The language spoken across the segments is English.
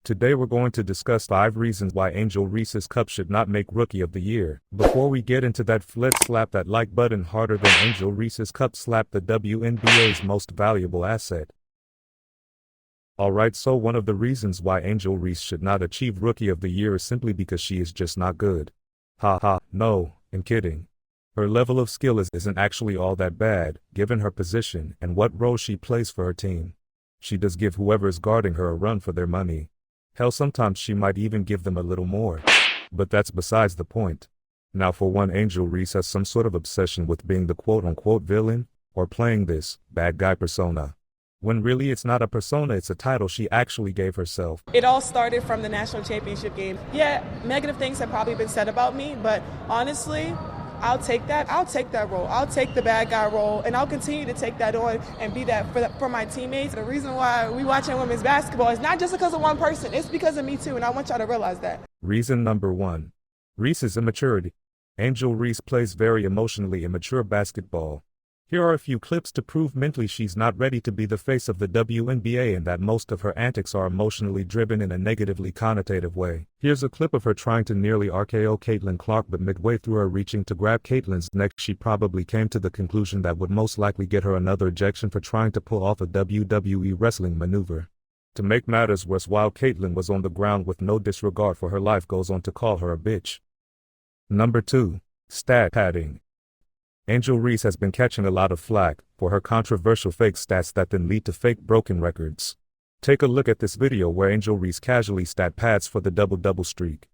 Today we're going to discuss 5 reasons why Angel Reese's Cup should not make Rookie of the Year. Before we get into that, let's slap that like button harder than Angel Reese's Cup slapped the WNBA's most valuable asset. Alright, so one of the reasons why Angel Reese should not achieve Rookie of the Year is simply because she is just not good. Ha ha, no, I'm kidding. Her level of skill isn't actually all that bad, given her position and what role she plays for her team. She does give whoever is guarding her a run for their money. Hell, sometimes she might even give them a little more. But that's besides the point. Now for one, Angel Reese has some sort of obsession with being the quote-unquote villain, or playing this bad guy persona. When really it's not a persona, it's a title she actually gave herself. It all started from the national championship game. Yeah, negative things have probably been said about me, but honestly, I'll take that. I'll take that role. I'll take the bad guy role, and I'll continue to take that on and be that for my teammates. The reason why we watching women's basketball is not just because of one person. It's because of me too, and I want y'all to realize that. Reason number 1. Reese's immaturity. Angel Reese plays very emotionally immature basketball. Here are a few clips to prove mentally she's not ready to be the face of the WNBA and that most of her antics are emotionally driven in a negatively connotative way. Here's a clip of her trying to nearly RKO Caitlin Clark, but midway through her reaching to grab Caitlin's neck, she probably came to the conclusion that would most likely get her another ejection for trying to pull off a WWE wrestling maneuver. To make matters worse, while Caitlin was on the ground with no disregard for her life, goes on to call her a bitch. Number 2. Stat padding. Angel Reese has been catching a lot of flack for her controversial fake stats that then lead to fake broken records. Take a look at this video where Angel Reese casually stat pads for the double-double streak.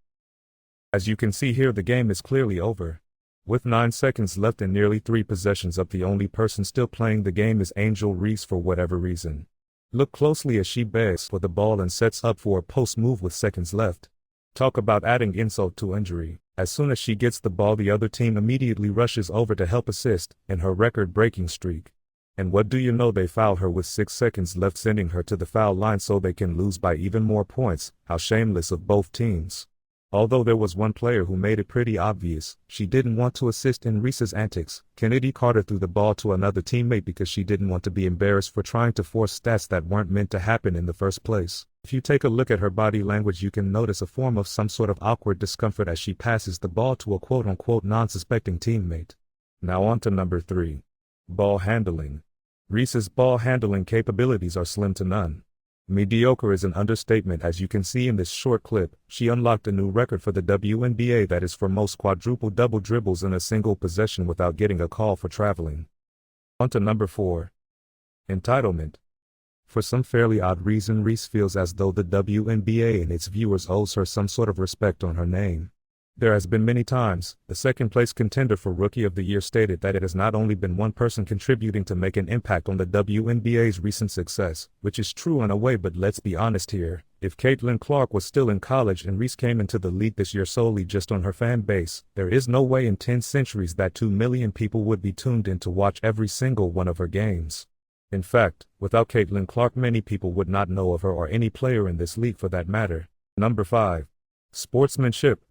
As you can see here, the game is clearly over. With 9 seconds left and nearly 3 possessions up, the only person still playing the game is Angel Reese for whatever reason. Look closely as she begs for the ball and sets up for a post move with seconds left. Talk about adding insult to injury. As soon as she gets the ball, the other team immediately rushes over to help assist in her record-breaking streak. And what do you know, they foul her with 6 seconds left, sending her to the foul line so they can lose by even more points. How shameless of both teams. Although there was one player who made it pretty obvious she didn't want to assist in Reese's antics. Kennedy Carter threw the ball to another teammate because she didn't want to be embarrassed for trying to force stats that weren't meant to happen in the first place. If you take a look at her body language, you can notice a form of some sort of awkward discomfort as she passes the ball to a quote-unquote non-suspecting teammate. Now on to number 3. Ball handling. Reese's ball handling capabilities are slim to none. Mediocre is an understatement. As you can see in this short clip, she unlocked a new record for the WNBA, that is for most quadruple double dribbles in a single possession without getting a call for traveling. On to number 4. Entitlement. For some fairly odd reason, Reese feels as though the WNBA and its viewers owes her some sort of respect on her name. There has been many times the second-place contender for Rookie of the Year stated that it has not only been one person contributing to make an impact on the WNBA's recent success, which is true in a way, but let's be honest here. If Caitlin Clark was still in college and Reese came into the league this year solely just on her fan base, there is no way in 10 centuries that 2 million people would be tuned in to watch every single one of her games. In fact, without Caitlin Clark, many people would not know of her or any player in this league for that matter. Number 5. Sportsmanship.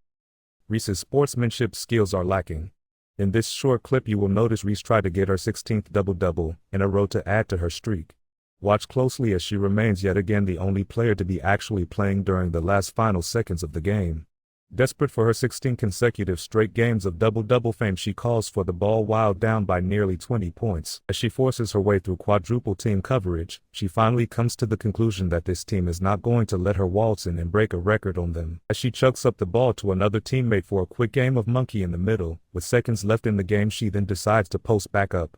Reese's sportsmanship skills are lacking. In this short clip, you will notice Reese tried to get her 16th double-double in a row to add to her streak. Watch closely as she remains yet again the only player to be actually playing during the last final seconds of the game. Desperate for her 16 consecutive straight games of double-double fame, she calls for the ball while down by nearly 20 points. As she forces her way through quadruple team coverage, she finally comes to the conclusion that this team is not going to let her waltz in and break a record on them. As she chucks up the ball to another teammate for a quick game of monkey in the middle, with seconds left in the game, she then decides to post back up.